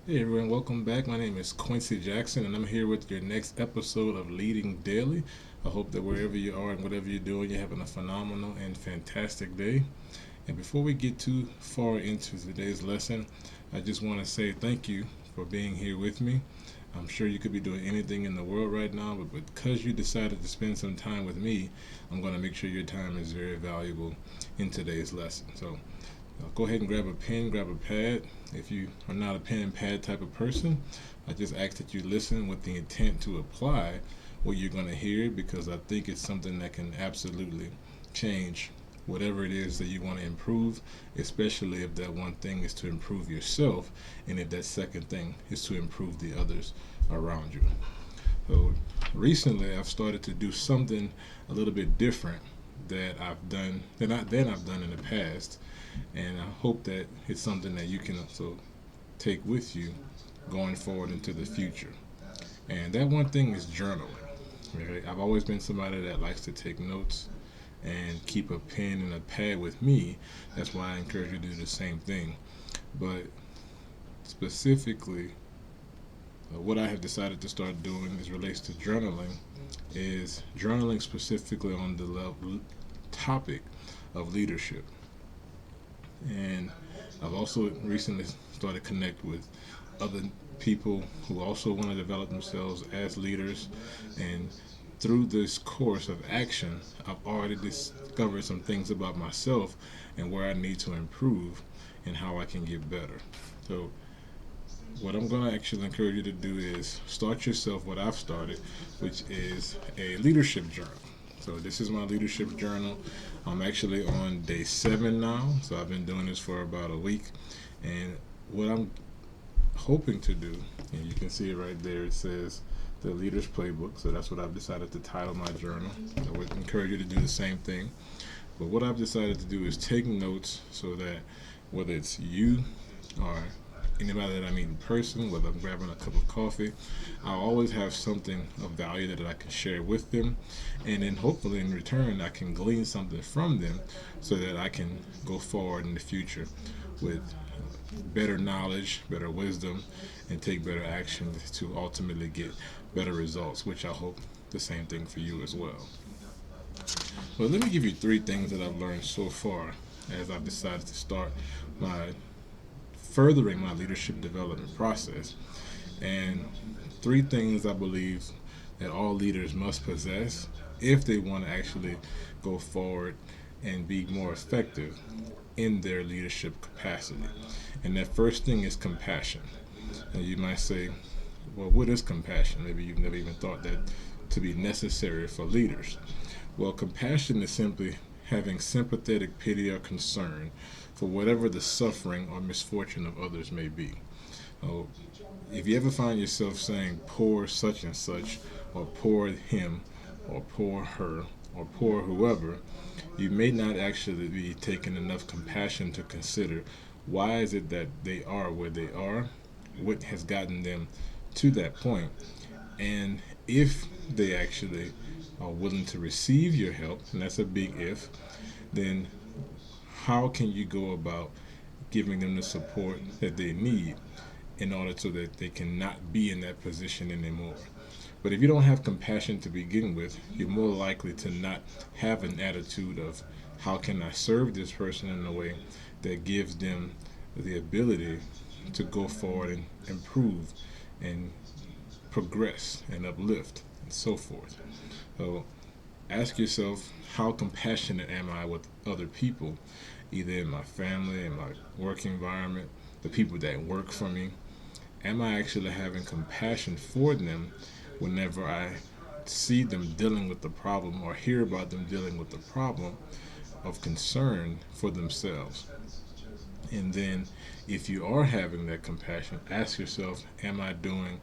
Hey everyone, welcome back. My name is Quincy Jackson, and I'm here with your next episode of Leading Daily. I hope that wherever you are and whatever you're doing, you're having a phenomenal and fantastic day. And before we get too far into today's lesson, I just want to say thank you for being here with me. I'm sure you could be doing anything in the world right now, but because you decided to spend some time with me, I'm going to make sure your time is very valuable in today's lesson. So go ahead and grab a pen, grab a pad. If you are not a pen and pad type of person, I just ask that you listen with the intent to apply what you're going to hear because I think it's something that can absolutely change whatever it is that you want to improve, especially if that one thing is to improve yourself and if that second thing is to improve the others around you. So recently I've started to do something a little bit different that I've done in the past, and I hope that it's something that you can also take with you going forward into the future. And that one thing is journaling. Okay? I've always been somebody that likes to take notes and keep a pen and a pad with me. That's why I encourage you to do the same thing. But specifically, what I have decided to start doing as relates to journaling is journaling specifically on the topic of leadership. And I've also recently started to connect with other people who also want to develop themselves as leaders. And through this course of action, I've already discovered some things about myself and where I need to improve and how I can get better. So, what I'm going to actually encourage you to do is start yourself what I've started, which is a leadership journal. So this is my leadership journal. I'm actually on day 7 now, so I've been doing this for about a week. And what I'm hoping to do, and you can see it right there, it says the Leader's Playbook. So that's what I've decided to title my journal. I would encourage you to do the same thing. But what I've decided to do is take notes so that whether it's you or anybody that I meet in person, whether I'm grabbing a cup of coffee, I'll always have something of value that I can share with them. And then hopefully in return, I can glean something from them so that I can go forward in the future with better knowledge, better wisdom, and take better action to ultimately get better results, which I hope the same thing for you as well. Well, let me give you 3 things that I've learned so far as I've decided to start my furthering my leadership development process. And 3 things I believe that all leaders must possess if they want to actually go forward and be more effective in their leadership capacity. And that first thing is compassion. And you might say, well, what is compassion? Maybe you've never even thought that to be necessary for leaders. Well, compassion is simply having sympathetic pity or concern for whatever the suffering or misfortune of others may be. Oh, if you ever find yourself saying poor such and such, or poor him, or poor her, or poor whoever, you may not actually be taking enough compassion to consider why is it that they are where they are, what has gotten them to that point, and if they actually are willing to receive your help, and that's a big if, then how can you go about giving them the support that they need in order so that they cannot be in that position anymore? But if you don't have compassion to begin with, you're more likely to not have an attitude of how can I serve this person in a way that gives them the ability to go forward and improve and progress and uplift and so forth. So ask yourself, how compassionate am I with other people, either in my family, in my work environment, the people that work for me? Am I actually having compassion for them whenever I see them dealing with the problem or hear about them dealing with the problem of concern for themselves? And then, if you are having that compassion, ask yourself, am I doing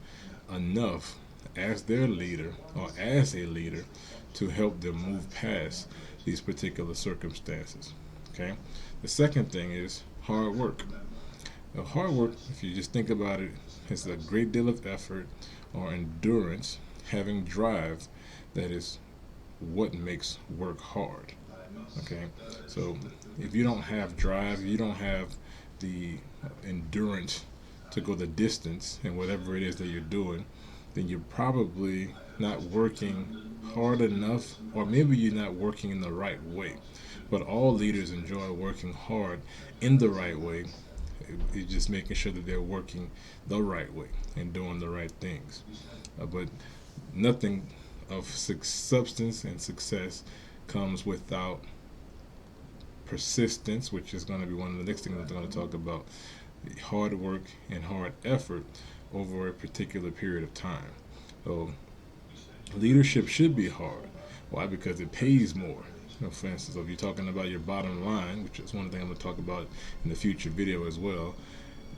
enough as their leader or as a leader to help them move past these particular circumstances? Okay. The second thing is hard work. Now, hard work, if you just think about it, is a great deal of effort or endurance, having drive that is what makes work hard. Okay, so if you don't have drive, you don't have the endurance to go the distance in whatever it is that you're doing, then you're probably not working hard enough, or maybe you're not working in the right way. But all leaders enjoy working hard in the right way. It's just making sure that they're working the right way and doing the right things. But nothing of substance and success comes without persistence, which is going to be one of the next things I'm going to talk about. Hard work and hard effort over a particular period of time. So leadership should be hard. Why? Because it pays more. For instance, if you're talking about your bottom line, which is one thing I'm going to talk about in the future video as well,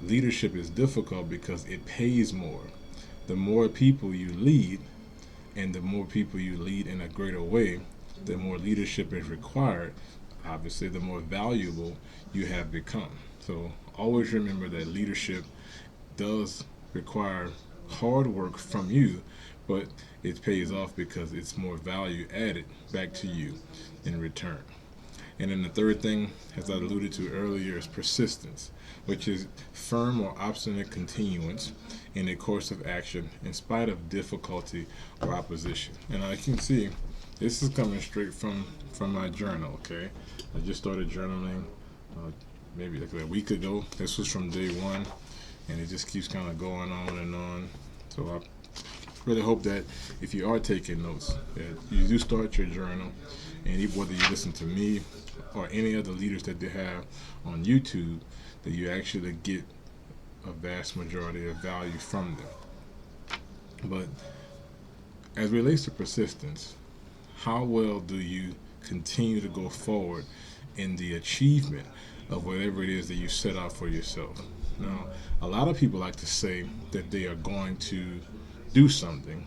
leadership is difficult because it pays more. The more people you lead, and the more people you lead in a greater way, the more leadership is required. Obviously, the more valuable you have become. So always remember that leadership does require hard work from you, but it pays off because it's more value added back to you in return. And then the third thing, as I alluded to earlier, is persistence, which is firm or obstinate continuance in a course of action in spite of difficulty or opposition. And I can see this is coming straight from my journal. Okay, I just started journaling maybe like a week ago. This was from day one, and it just keeps kind of going on and on. So I really hope that if you are taking notes, that you do start your journal, and whether you listen to me or any other leaders that they have on YouTube, that you actually get a vast majority of value from them. But as it relates to persistence, how well do you continue to go forward in the achievement of whatever it is that you set out for yourself? Now, a lot of people like to say that they are going to do something,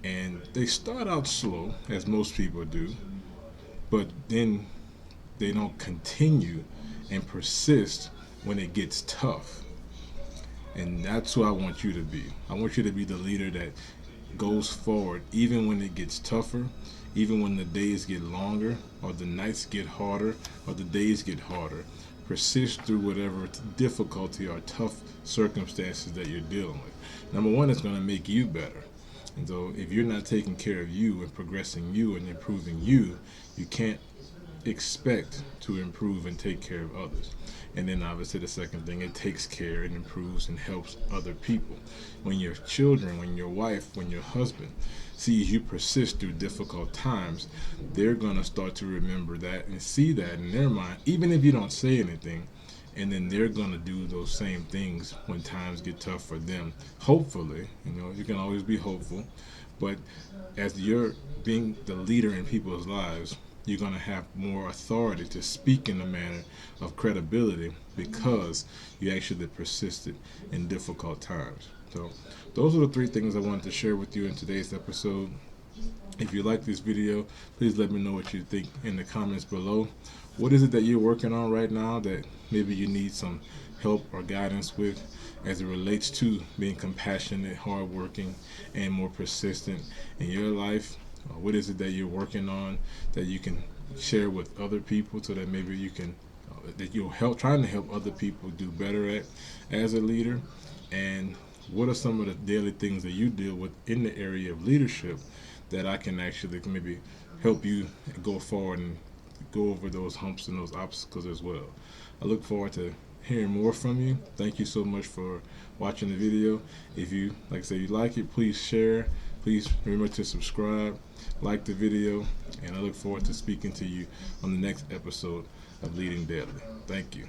and they start out slow, as most people do, but then they don't continue and persist when it gets tough. And that's who I want you to be. I want you to be the leader that goes forward even when it gets tougher, even when the days get longer, or the nights get harder, or the days get harder. Persist through whatever difficulty or tough circumstances that you're dealing with. Number one, it's going to make you better. And so if you're not taking care of you and progressing you and improving you, you can't expect to improve and take care of others. And then obviously the second thing, it takes care and improves and helps other people. When your children, when your wife, when your husband sees you persist through difficult times, they're going to start to remember that and see that in their mind, even if you don't say anything. And then they're going to do those same things when times get tough for them. Hopefully, you can always be hopeful. But as you're being the leader in people's lives, you're going to have more authority to speak in a manner of credibility because you actually persisted in difficult times. So those are the three things I wanted to share with you in today's episode. If you like this video, please let me know what you think in the comments below. What is it that you're working on right now that maybe you need some help or guidance with as it relates to being compassionate, hardworking, and more persistent in your life? What is it that you're working on that you can share with other people so that maybe you can that you'll help trying to help other people do better at as a leader? And what are some of the daily things that you deal with in the area of leadership that I can actually maybe help you go forward and go over those humps and those obstacles as well? I look forward to hearing more from you. Thank you so much for watching the video. If you, like I said, you like it, please share. Please remember to subscribe, like the video, and I look forward to speaking to you on the next episode of Leading Daily. Thank you.